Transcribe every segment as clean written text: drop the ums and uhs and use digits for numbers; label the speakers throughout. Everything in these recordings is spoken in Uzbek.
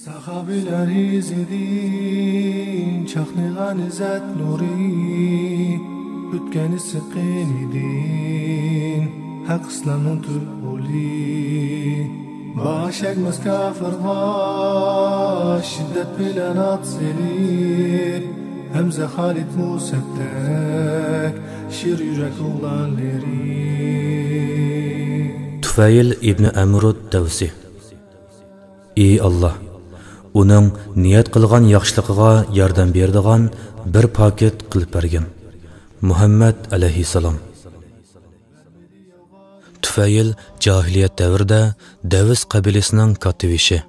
Speaker 1: Sahabiler izledin, çaknıgan izzet nuri, bütkeni sıkın idin, hak İslam'ın tübuli. Baş ekmez kafirga, şiddet bilen atseli, Hemze Halid Museb'tek, şir yürek oğlanları.
Speaker 2: Tufayl ibn Amrud Davsi. Ey Allah! Uning niyat qilgan yaxshiligiga yordam beradigan bir paket qilib bergin. Muhammad alayhissalom. Tufayl jahiliyat davrida Davis qabilasining kativishi,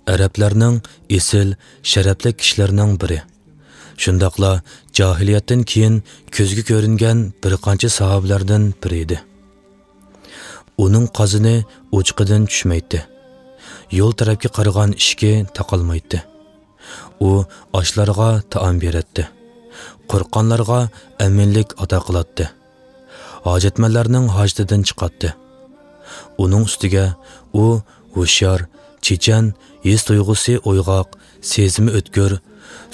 Speaker 2: arablarning esil, sharafli kishilarining biri. Shundaqla jahiliyatdan keyin ko'zga ko'ringan bir qancha sahobalardan biri edi. Uning qazini o'chqidan tushmaydi. Yo'l tarafga qaragan ishga taqalmaydi. U ochlarga taom beradi. Qo'rqqanlarga aminlik ato qiladi. Hojatmanlarning hojatidan chiqadi. Uning ustiga u hushyor, chechan, his tuyg'usi o'yg'oq, sezimi o'tkir,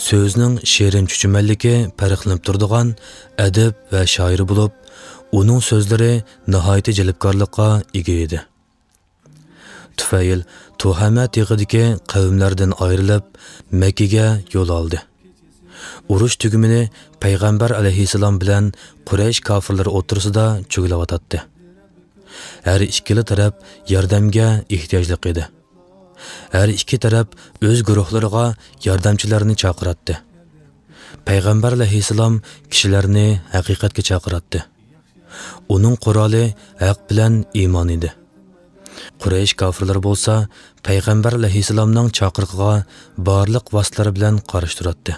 Speaker 2: so'zning she'rin chuchumalligi farqlanib turadigan adib va shoir bo'lib, uning so'zlari nihoyat jalbkorlikqa ega edi. Tufayl Tuhama teg'idagi qavmlardan ayrilib Makkaga yo'l oldi. Urush tugumini payg'ambar alayhissalom bilan Quraysh kofirlari o'tirsida cho'g'layotdi. Har ikkala taraf yordamga ehtiyojli edi. Har ikki taraf o'z guruhlariga yordamchilarni chaqiratdi. Payg'ambar alayhissalom kishilarni haqiqatga chaqiratdi. Uning quroli haq bilan iymon edi. Quraysh kofirlari bo'lsa, payg'ambar alayhissalomning chaqiriqiga barliq vositalar bilan qarshi turadi.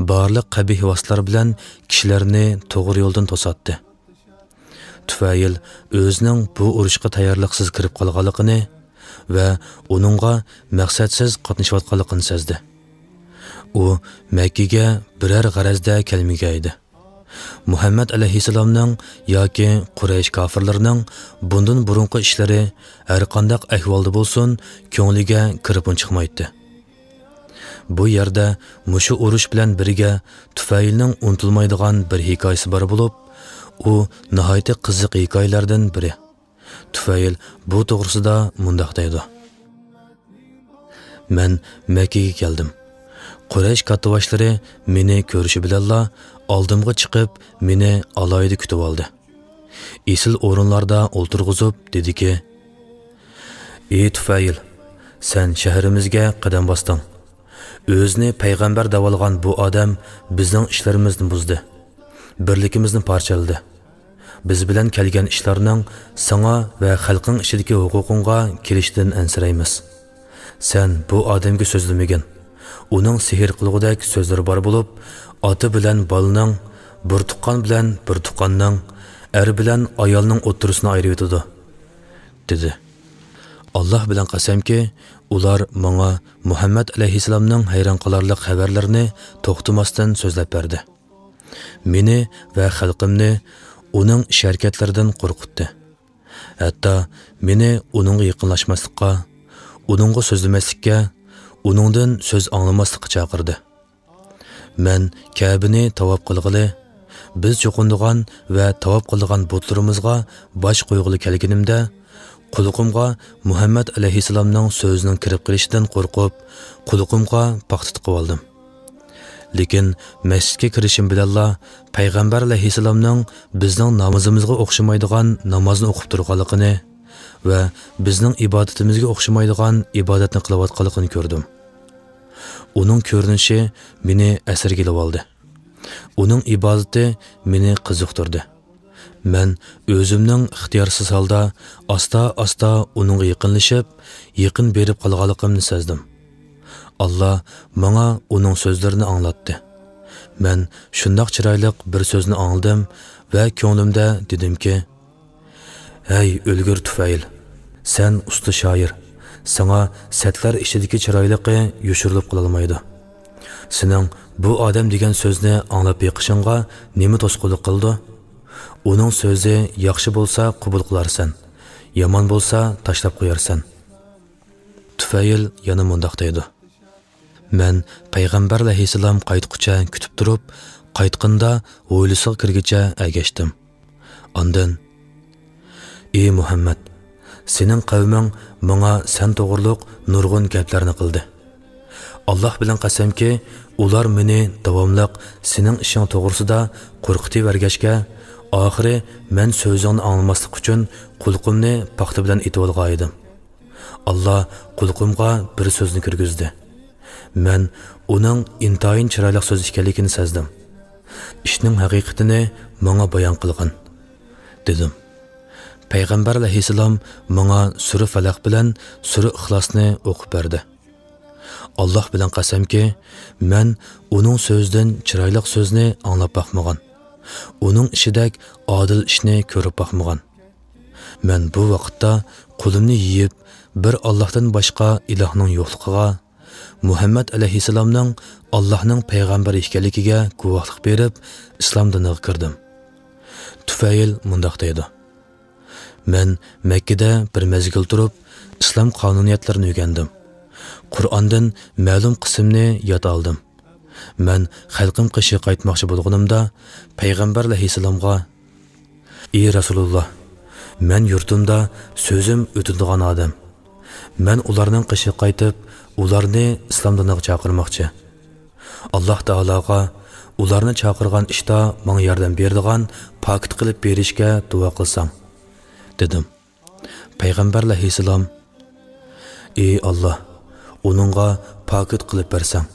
Speaker 2: Barliq qabih vositalar bilan kishilarni to'g'ri yo'ldan to'satdi. Tufayl o'zining bu urushga tayyorliqsiz kirib qolganligini va uningga maqsadsiz qatnashayotganligini sezdi. U Makkaga biror g'arazda kelmagan edi. Muhammad alayhissalomning yoki Quraysh kofirlarining bundan burunqi ishlari har qanday ahvolda bo'lsin, ko'ngliga kirib chiqmaydi. Bu yerda mushu urush bilan birga Tufaylning unutilmaydigan bir hikoyasi bor bo'lib, u nihoyat qiziq hikoyalardan biri. Tufayl bu to'g'risida mundaq deydi: Men Makkaga keldim. Quraysh katavashlari meni ko'rishi bilanla oldimga chiqib, meni alayda kutib oldi. Esil o'rinlarda o'ltirg'izib dediki: "Ey Tufayl, sen shahrimizga qadam bosding. O'zini payg'ambar deb olgan bu odam bizning ishlarimizni buzdi. Birligimizni parchaladi. Biz bilan kelgan ishlarning sana va xalqing ishidagi huquqingga kelishdan ansiraymiz. Sen bu odamga so'zlamagin. Uning sehr qilgudek so'zlari bor bo'lib, oti bilan bolaning, bir tuqqan bilan bir tuqqanning, er bilan ayolning o'ttirisini ayirib o'tadi," dedi. Alloh bilan qasamki, ular menga Muhammad alayhissalomning hayron qolarlik xabarlarini to'xtamasdan so'zlab berdi. Meni va xalqimni uning ish-harakatlaridan qo'rqitdi. Hatto meni uningga yaqinlashmaslikka, uningga so'zlamaslikka, uningdan so'z anglamaslikka chaqirdi. Men Ka'bani tavob qilg'ili, biz cho'qindigan va tavob qilgan butlarimizga bosh qo'yg'ili kelganimda, qulog'imga Muhammad alayhissalomning so'zining kirib qilishidan qo'rqib, qulog'imga paxta tiqib oldim. Lekin masjidga kirishim bilanla payg'ambar alayhissalomning bizning namozimizga o'xshamaydigan namozni o'qib turganligini va bizning ibodatimizga o'xshamaydigan ibodatni qilayotganligini ko'rdim. Uning ko'rinishi meni asirga oldi. Uning ibodati meni qiziqtirdi. Men o'zimning ixtiyorsiz holda asta-asta uningga yaqinlashib, yaqin berib qolganligimni sezdim. Allah menga uning so'zlarini anglatdi. Men shundoq chiroyli bir so'zni angladim va ko'nglimda dedimki: "Ey o'lgur Tufayl, sen usta shoir. Sana satlar ishidagi chiroyligi yoshirilib qololmaydi. Sening bu odam degan so'zni anglab beqishingga nima to'sqinlik qildi? Uning so'zi yaxshi bo'lsa qabul qilarsan, yomon bo'lsa tashlab qo'yarsan." Tufayl yana mundaq deydi. Men payg'ambar alayhissalom qaytqucha kutib turib, qaytqanda hovlisiga kirgicha agashdim. Ondan: "Ey Muhammad, sening qavming menga sen to'g'riliq nurg'un gaplarni qildi. Alloh bilan qasamki, ular meni davomliq sening ishing to'g'risida qo'rqitib vergachga, oxiri men so'zingni anglamaslik uchun qulqimni paxta bilan etib olgan edim. Allah qulqimga bir so'zni kirgizdi. Men uning intayin chiroyli so'z ekanligini sezdim. Ishning haqiqatini menga bayon qilgan," dedim. Payg'ambar alayhissalom menga sura Falaq bilan sura Ixlosni o'qib berdi. Alloh bilan qasamki, men uning so'zidan chiroyli so'zni anglab boqmagan. Uning ishidek adil ishni ko'rib boqmagan. Men bu vaqtda qo'limni yiyib, bir Allohdan boshqa ilohning yo'qligiga, Muhammad alayhissalomning Allohning payg'ambari ekanligiga guvohlik berib, islom diniga kirdim. Tufayl mundaq deydi: "Men Makkada bir mezgil turib, islom qonuniyatlarini o'rgandim. Qur'ondan ma'lum qismni yod oldim. Men xalqim qishi qaytmoqchi bo'lganimda payg'ambar alayhissalomga: "Ey Rasululloh, men yurtimda so'zim o'tiladigan odam. Men ularning qishi qaytib, ularni islom diniga chaqirmoqchi. Alloh taologa ularni chaqirgan ishda menga yordam beradigan pokit qilib berishga duo qilsam," dedim. Payg'ambar alayhissalom: "Ey Alloh, uningga pokit qilib bersang,"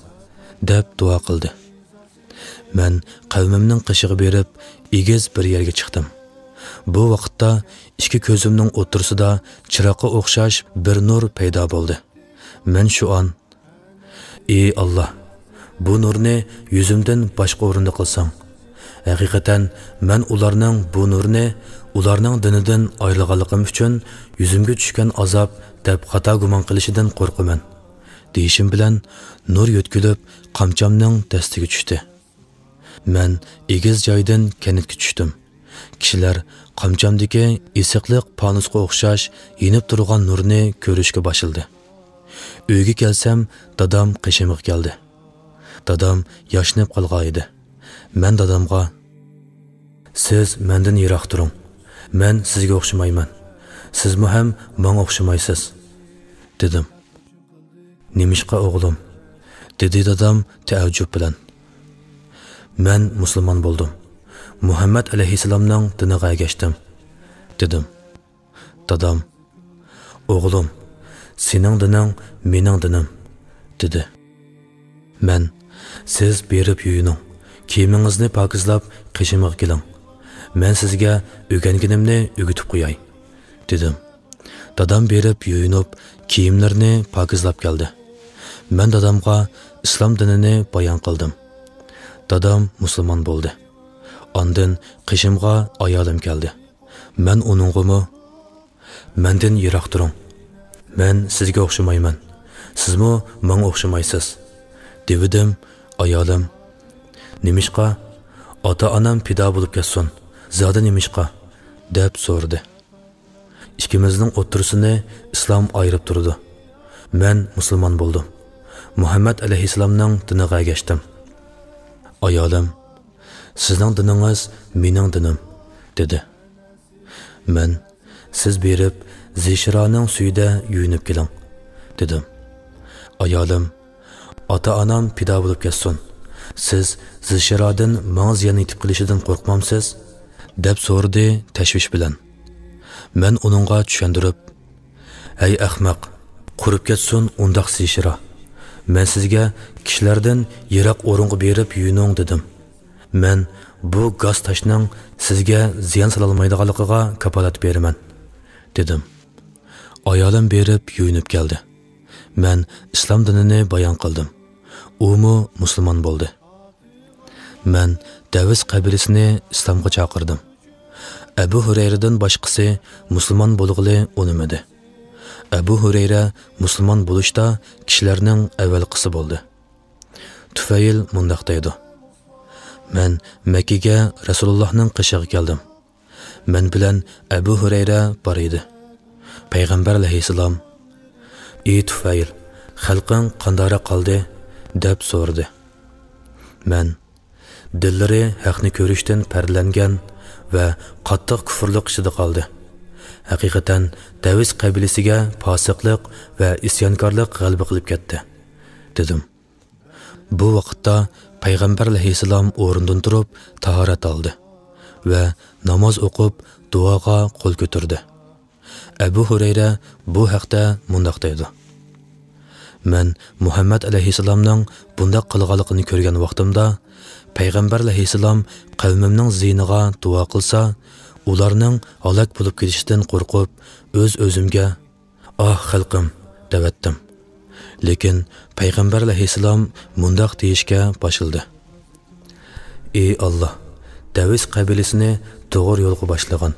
Speaker 2: deb duo qildi. Men qavmimning qishiga berib, egiz bir yerga chiqdim. Bu vaqtda ikki ko'zimning o'tirsida chiroqqa o'xshash bir nur paydo bo'ldi. Men shu an: "Ey Alloh, bu nurni yuzimdan boshqa o'rinda qilsang, haqiqatan men ularning bu nurni ularning dinidan ayrilganligim uchun yuzimga tushgan azob deb xato gumon qilishidan qo'rqaman," deyishim bilan nur yo'tkilib qamchamning dastiga tushdi. Men egiz joydan kanitga tushdim. Kishilar qamchamdagi isiqliq panusga o'xshash yinib turgan nurni ko'rishga boshladi. Uyga kelsam, dadam qishimga keldi. Dadam yashnab qolgan edi. Men dadamga: "Siz mendan yiroq turing. Men sizga o'xshamayman. Sizmi ham menga o'xshamaysiz," dedim. "Nimishqa o'g'lim?" dedi dadam taajjub bilan. "Men musulmon bo'ldim. Muhammad alayhissalomning diniga ergashdim," dedim. Dadam: "O'g'lim, sening dining mening dinim," dedi. Men: "Siz berib yuyining, kiyimingizni pokizlab qishimga keling. Men sizga o'rganganimni o'rgatib qo'yay," dedim. Dadam berib yuyinib, kiyimlarni pokizlab keldi. Men dadamga islom dinini bayon qildim. Dadam musulmon bo'ldi. Ondan qishimga ayolim keldi. Men uningga: "Mendan yiroq turing. Men sizga o'xshamayman. Sizmi menga o'xshamaysiz," dedim. Ayolim: "Nimishqa? Ota-onam pido bo'lib ketsin. Zoda nimishqa?" deb so'radi. Ikkimizning o'tirsini islom ayirib turdi. Men musulmon bo'ldim. Muhammad alayhissalomning diniga ergashdim. Ayolim: "Sizning diningiz mening dinim," dedi. Men: "Siz berib zishroning suyida yuyinib keling," dedim. Ayolim: "Ota-onam pido bo'lib ketsin. Siz zishrodan menga ziyon yetib qilishidan qo'rqmamsiz?" deb so'radi tashvish bilan. Men uningga tushundirib: "Ey ahmoq, qurib ketsin undaq zishro. Men sizga kishilardan yiroq o'ringa berib yuyining," dedim. Men bu gaz tashning sizga ziyon sololmaydiganligiga kafolat beraman, dedim. Ayolim berib yuyinib keldi. Men islom dinini bayon qildim. Umu musulmon bo'ldi. Men Davis qabilasini islomga chaqirdim. Abu Hurayradan boshqasi musulmon bo'lg'ili unimidi. Abu Hurayra musulmon bo'lishda kishilarning avvalgisi bo'ldi. Tufayl mundaq deydi: "Men Makkaga Rasulullohning qishiga keldim. Men bilan Abu Hurayra bor edi. Payg'ambar alayhissalom: "Ey Tufayl, xalqing qandara qoldi?" deb so'radi. Men dillari haqni ko'rishdan pardlangan va qattiq kufrlik ichida qoldi. Haqiqatan Davis qabilasiga fosiqlik va isyonkorlik g'alaba qilib ketdi, dedim. Bu vaqtda payg'ambar alayhissalom o'rnidan turib tahorat oldi va namoz o'qib duoga qo'l ko'tardi. Abu Hurayra bu haqda mundaq deydi: "Men Muhammad alayhissalomning bundaq qilganligini ko'rgan vaqtimda payg'ambar alayhissalom qavmimning ziyniga duo qilsa, ularning halok bo'lib ketishidan qo'rqib, o'z-o'zimga, 'Ah xalqim' devatdim. Lekin payg'ambar alayhissalom mundaq deyishga boshildi: 'Ey Alloh, Davis qabilasini to'g'ri yo'lga boshlagan.'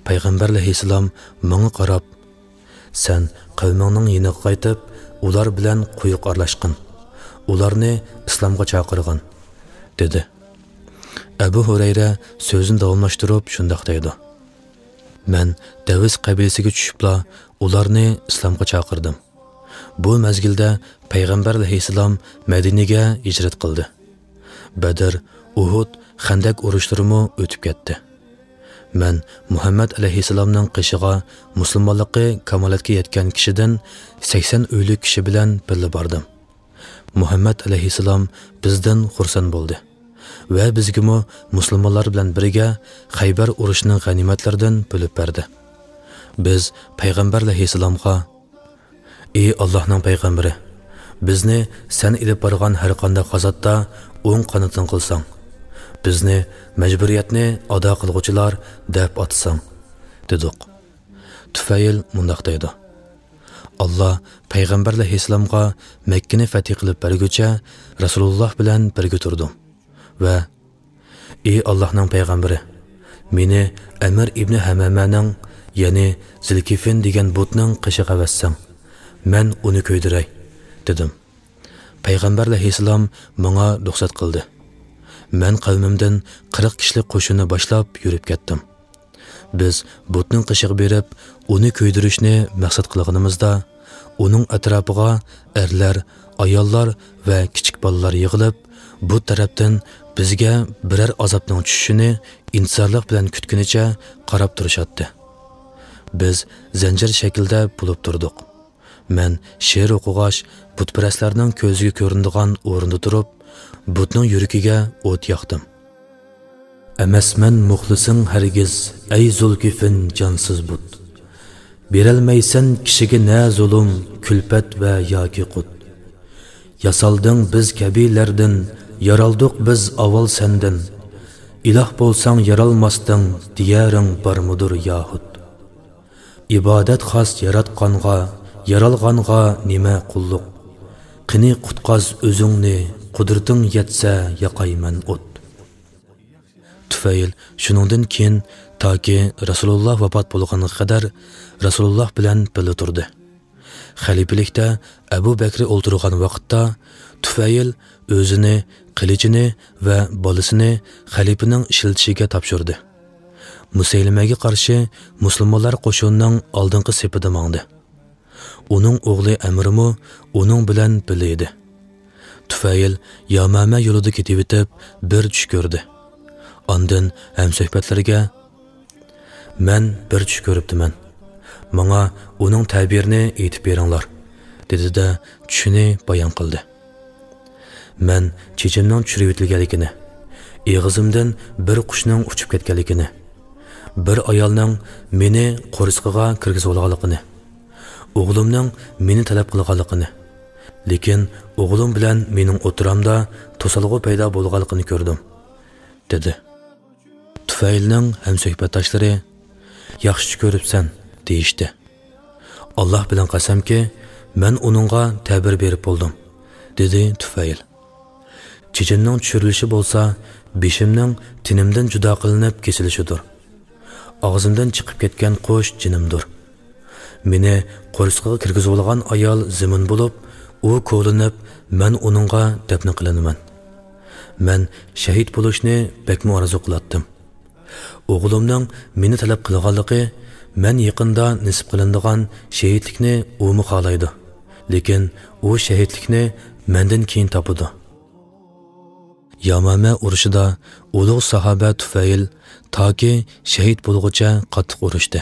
Speaker 2: Payg'ambar alayhissalom menga qarab, 'Sen qavmingning yeniga qaytib, ular bilan quyuq aralashqin. Ularni islomga chaqirgan,' dedi. Abu Hurayra so'zini davomlashtirib shundoq deydi: "Men Davis qabilasiga tushibla ularni islomga chaqirdim. Bu mezgilda payg'ambar alayhissalom Madinaga hijrat qildi. Badr, Uhud, Xandak urushlari o'tib ketdi. Men Muhammad alayhissalomning qishig'a musulmonlikka kamolatga yetgan kishidan 80 o'lik kishi bilan birga bordim. Muhammad alayhissalom bizdan xursand bo'ldi va bizga musulmonlar bilan birga Xaybar urushining g'animatlaridan bo'lib berdi. Biz payg'ambar alayhissalomga: 'Ey Allohning payg'ambari, bizni sen ilib borgan har qanday g'azotda o'ng qanotin qilsang, bizni majburiyatni ado qilguvchilar deb atsang,' dedik." Tufayl mundaq deydi: "Alloh payg'ambar alayhissalomga Makkani fath qilib berguncha Rasululloh bilan birga turdim va: 'Ey Allohning payg'ambari, meni Amir ibn Hamamaning, ya'ni Zilkifin degan butning qishig'a vassang, men uni ko'ydiray,' dedim. Payg'ambar alayhissalom menga ruxsat qildi. Men qavmimdan 40 kishilik qo'shinni boshlab yurib ketdim. Biz butning qishig'i berib, uni ko'ydirishni maqsad qilganimizda, uning atrofiga erlar, ayollar va kichik bolalar yig'ilib, bu tarafdan bizga biror azobning tushishini intizorlik bilan kutgunicha qarab turishadi. Biz zanjir shaklda bo'lib turdik. Men she'r o'qig'ach, butparastlarning ko'ziga ko'rinadigan o'rinda turib, butning yuragiga o't yoqdim. Emasman muxlising hargiz, ey Zulkifin jonsiz but. Beralmaysan kishiga na zulm, kulfat va yoki qut. Yasalding biz kabilardan, yaraldik biz avval sendan. Iloh bo'lsang yaralmasding, diyaring barmudur yahud. Ibodat xos yaratqanға, yaralğanğa nima qulluq. Qini qutqaz o'zingni, qudrating yetsa yaqayman o't. Tufayl shuningdan keyin toki Rasululloh vafot bo'lganiga qadar Rasululloh bilan birga turdi. Xalifalikda Abu Bakr o'ltirgan vaqtda Tufayl o'zini, qilichini va bolasini xalifaning ishlatishiga topshirdi. Musaylimaga qarshi musulmonlar qo'shinining oldingi sepida mangdi. Uning o'g'li Amirmi uning bilan birga edi. Tufayl Yamama yo'lida ketib o'tib bir tush ko'rdi. Ondan hamsuhbatlarga: "Men bir tush ko'ribdiman. Menga uning ta'birini aytib beringlar," dedi-da tushini bayon qildi. Men chechimning tushirib o'tilganligini, eg'izimdan bir qushning uchib ketganligini, bir ayolning meni qo'risqiga kirgizib olganligini, o'g'limning meni talab qilganligini, lekin o'g'lim bilan mening o'tiramda to'salg'u paydo bo'lganligini ko'rdim, dedi. Tufaylning hamsuhbatdoshlari: "Yaxshi ko'ribsan," deyishdi. "Alloh bilan qasamki, men uningga ta'bir berib bo'ldim," dedi Tufayl. "Chechimning tushirilishi bo'lsa, beshimning tinimdan judo qilinib kesilishidir. Og'zimdan chiqib ketgan qo'sh jinimdir. Meni qo'risqiga kirgizib olgan ayol zimin bo'lib, u ko'linib, men uningga dafn qilinaman. Men shahid bo'lishni bakmi orzu qilatdim. O'g'limning meni talab qilganligi men yaqinda nisb qilinadigan shahidlikni u xohlaydi, lekin u shahidlikni mendan keyin topadi. Yamama urushida ulug' sahoba Tufayl toki shahid bo'lguncha qattiq urushdi.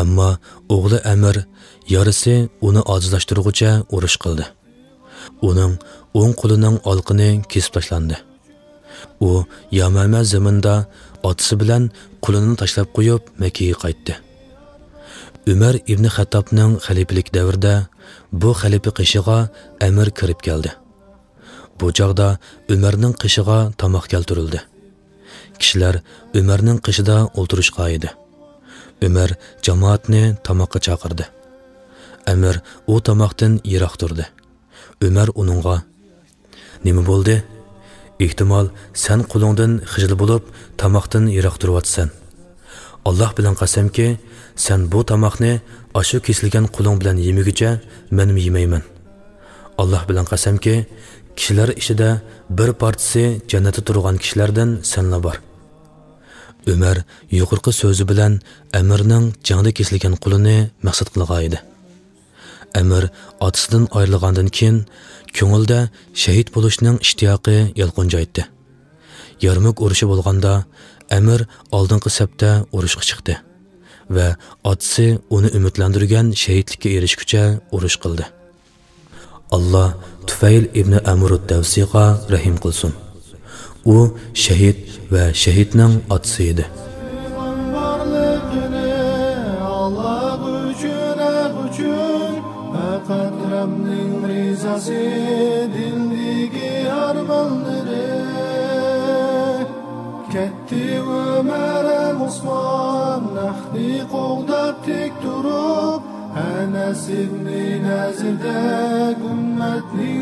Speaker 2: Ammo o'g'li Amir yarisi uni ojizlashtirguncha urush qildi. Uning o'ng qo'lining olqini kesib tashlandi. U Yamama zaminda otasi bilan qo'lini tashlab qo'yib Makkaga qaytdi. Umar ibn Xattobning xalifalik davrida bu xalifa qishig'a Amir kirib keldi. Bu chaqda Umarning qishig'a tomoq keltirildi. Kishilar Umarning qishida o'tirishqa edi. Umar jamoatni tomoqqa chaqirdi. Amir u tomoqdan yiroq turdi. Umar uningga: "Nima bo'ldi? Ehtimol sen qo'lingdan xijil bo'lib, tomoqdan yiroq turibsan. Alloh bilan qasamki, sen bu tomoqni ashu kesilgan qo'ling bilan yemaguncha men yemayman. Alloh bilan qasamki, kishilar ichida bir partisi jannatda turgan kishilardan senla bor." Umar yuqorqi so'zi bilan Amirning jangda kesilgan qo'lini maqsad qilgan edi. Amir otasidan ayrilgandan keyin ko'ngilda shahid bo'lishning ishtiyoqi yalqinjaydi. Yarmuk urushi bo'lganda Amir oldingi safda urushga chiqdi va otasi uni umidlantirgan shahidlikka erishguncha urush qildi. Allah Tufayl ibn Amr ad-Davsiga rahim qilsin. U shahid va shahidning otasi edi.
Speaker 1: Ketti Ömer'e Osman Nahdi qo'g'dab tek turib Anas ibn Nazirda ummatning